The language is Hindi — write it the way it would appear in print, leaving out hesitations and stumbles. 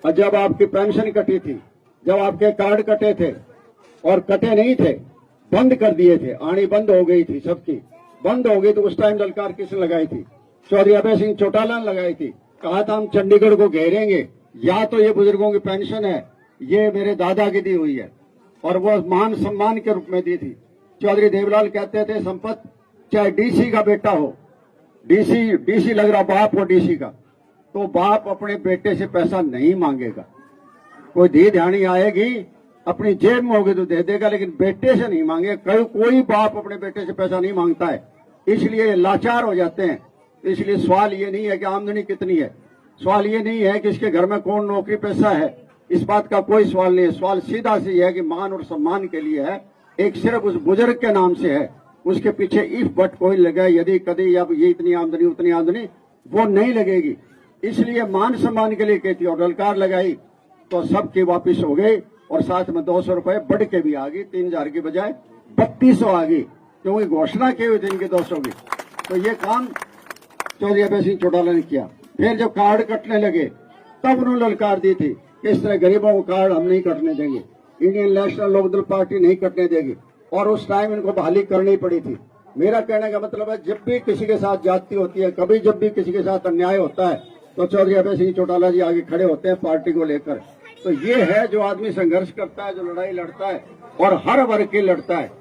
और जब आपकी पेंशन कटी थी, जब आपके कार्ड कटे थे और कटे नहीं थे, बंद कर दिए थे, आनी बंद हो गई थी, सबकी बंद हो गई, तो उस टाइम ललकार किसने लगाई थी? चौधरी अभय सिंह चौटाला ने लगाई थी। कहा था हम चंडीगढ़ को घेरेंगे, या तो ये बुजुर्गों की पेंशन है, ये मेरे दादा की दी हुई है, और वो मान सम्मान के रूप में दी थी। चौधरी देवलाल कहते थे संपत चाहे डीसी का बेटा हो, डीसी लग रहा बाप हो डीसी का, तो बाप अपने बेटे से पैसा नहीं मांगेगा। कोई धी ध्यानी आएगी अपनी जेब में होगी तो दे देगा, लेकिन बेटे से नहीं मांगेगा। कोई बाप अपने बेटे से पैसा नहीं मांगता है, इसलिए लाचार हो जाते हैं। इसलिए सवाल ये नहीं है कि आमदनी कितनी है, सवाल ये नहीं है कि इसके घर में कौन नौकरी पेशा है, इस बात का कोई सवाल नहीं है। सवाल सीधा सी है कि मान और सम्मान के लिए है, एक सिर्फ उस बुजुर्ग के नाम से है, उसके पीछे इफ बट कोई लगा यदि कभी अब ये इतनी आमदनी उतनी आमदनी वो नहीं लगेगी। इसलिए मान सम्मान के लिए कहती और ललकार लगाई तो सबकी वापिस हो गई, और साथ में 200 रुपए बढ़ के भी आ गई, 3000 की बजाय 3200 आ गई, क्योंकि घोषणा की हुई थी इनकी 200 की। तो ये काम चौधरी अभय सिंह चौटाला ने किया। फिर जब कार्ड कटने लगे तब उन्होंने ललकार दी थी कि इस तरह गरीबों को कार्ड हम नहीं कटने देंगे, इंडियन नेशनल लोकदल पार्टी नहीं कटने देगी, और उस टाइम इनको बहाली करनी पड़ी थी। मेरा कहने का मतलब है जब भी किसी के साथ जाति होती है, कभी जब भी किसी के साथ अन्याय होता है, तो चौधरी अभय सिंह चौटाला जी आगे खड़े होते हैं पार्टी को लेकर। तो ये है जो आदमी संघर्ष करता है, जो लड़ाई लड़ता है और हर वर्ग की लड़ता है।